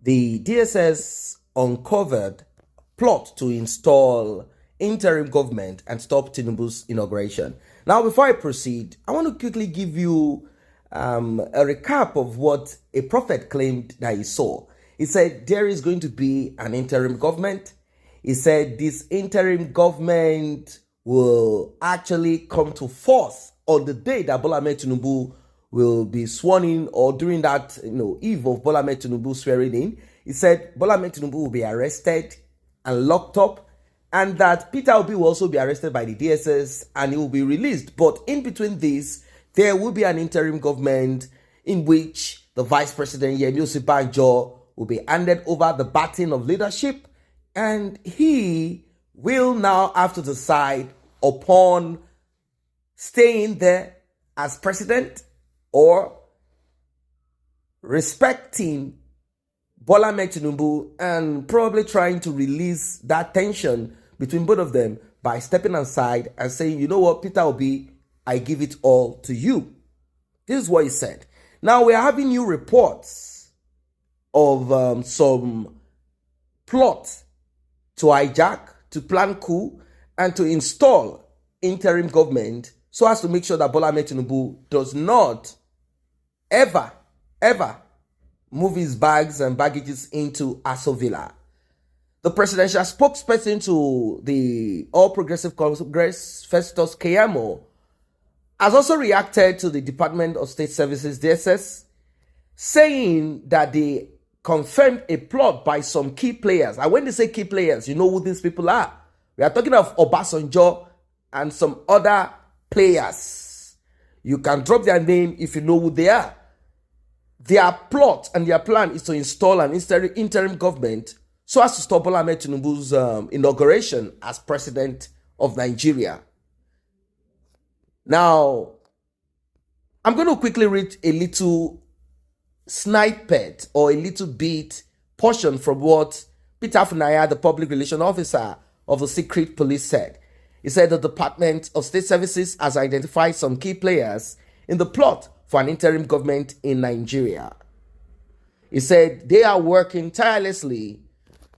the DSS uncovered plot to install interim government and stop Tinubu's inauguration. Now, before I proceed, I want to quickly give you a recap of what a prophet claimed that he saw. He said there is going to be an interim government. He said this interim government will actually come to force on the day that Bola Ahmed Tinubu will be sworn in, or during that eve of Bola Ahmed Tinubu swearing in. He said Bola Ahmed Tinubu will be arrested and locked up, and that Peter Obi will also be arrested by the DSS and he will be released. But in between this, there will be an interim government in which the Vice President Yemi Osinbajo will be handed over the baton of leadership, and he will now have to decide upon staying there as president or respecting Bola Ahmed Tinubu and probably trying to release that tension between both of them by stepping aside and saying, you know what, Peter Obi, I give it all to you. This is what he said. Now, we are having new reports of some plot to hijack, to plan coup, and to install interim government so as to make sure that Bola Ahmed Tinubu does not ever move his bags and baggages into Aso Villa. The presidential spokesperson to the All Progressive Congress, Festus Keyamo, has also reacted to the Department of State Services, DSS, saying that they confirmed a plot by some key players. And when they say key players, you know who these people are. We are talking of Obasanjo and some other players. You can drop their name if you know who they are. Their plot and their plan is to install an interim government so as to stop Bola Ahmed Tinubu's inauguration as president of Nigeria. Now, I'm going to quickly read a little snippet or a little bit portion from what Peter Funaya, the public relations officer of the secret police, said. He said the Department of State Services has identified some key players in the plot for an interim government in Nigeria. He said they are working tirelessly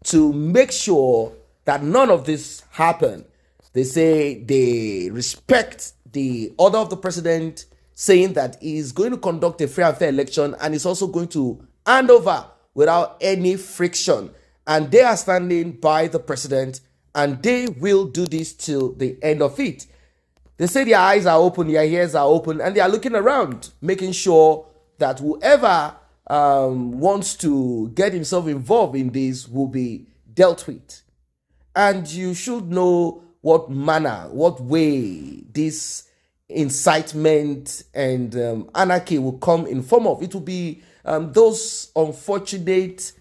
to make sure that none of this happen. They say they respect the order of the president, saying that he is going to conduct a free and fair election and is also going to hand over without any friction. And they are standing by the president and they will do this till the end of it. They say their eyes are open, their ears are open, and they are looking around, making sure that whoever wants to get himself involved in this will be dealt with. And you should know what manner, what way this incitement and anarchy will come in form of. It will be those unfortunate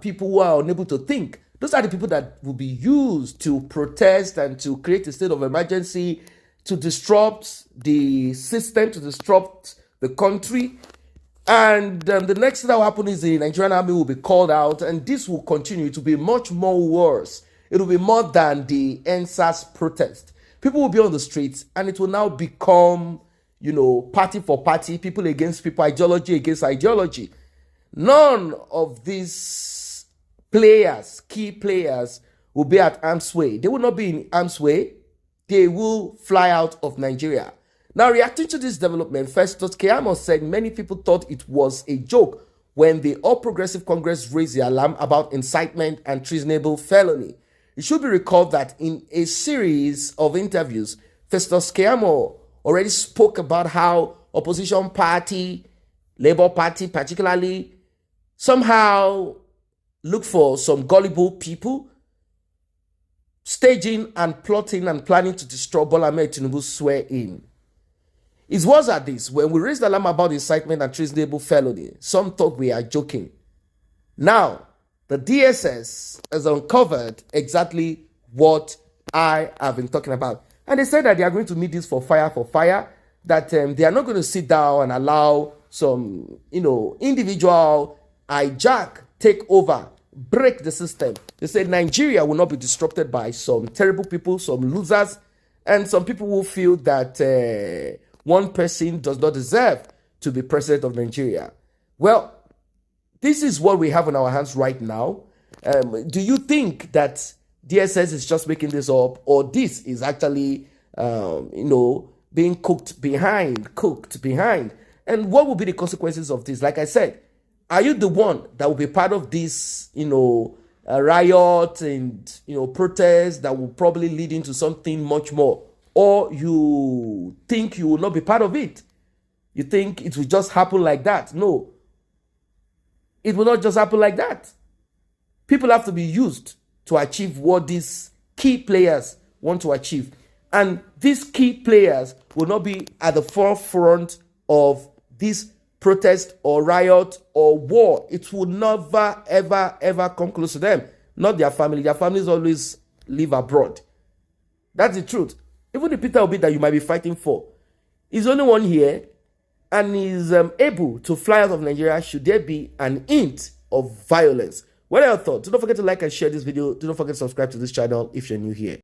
people who are unable to think. Those are the people that will be used to protest and to create a state of emergency, to disrupt the system, to disrupt the country. And the next thing that will happen is the Nigerian army will be called out, and this will continue to be much more worse. It will be more than the NSAS protest. People will be on the streets, and it will now become, party for party, people against people, ideology against ideology. None of these players, key players, will be at arm's way. They will not be in arm's way. They will fly out of Nigeria. Now, reacting to this development, Festus Keyamo said many people thought it was a joke when the All Progressive Congress raised the alarm about incitement and treasonable felony. It should be recalled that in a series of interviews, Festus Keyamo already spoke about how opposition party, Labour Party particularly, somehow look for some gullible people staging and plotting and planning to destroy Bola Ahmed Tinubu's swear-in. It was at this, when we raised the alarm about incitement and treasonable felony, some thought we are joking. Now, the DSS has uncovered exactly what I have been talking about. And they said that they are going to meet this for fire, that they are not going to sit down and allow some, individual hijack, take over, break the system. They said Nigeria will not be disrupted by some terrible people, some losers, and some people who feel that one person does not deserve to be president of Nigeria. Well, This is what we have in our hands right now. Do you think that DSS is just making this up, or this is actually, being cooked behind? And what will be the consequences of this? Like I said, are you the one that will be part of this, riot and, protest that will probably lead into something much more? Or you think you will not be part of it? You think it will just happen like that? No. It will not just happen like that. People have to be used to achieve what these key players want to achieve. And these key players will not be at the forefront of this protest or riot or war. It will never, ever, ever come close to them. Not their family. Their families always live abroad. That's the truth. Even the Peter Obi that you might be fighting for is the only one here and is able to fly out of Nigeria should there be an hint of violence. What are your thoughts? Do not forget to like and share this video. Do not forget to subscribe to this channel if you're new here.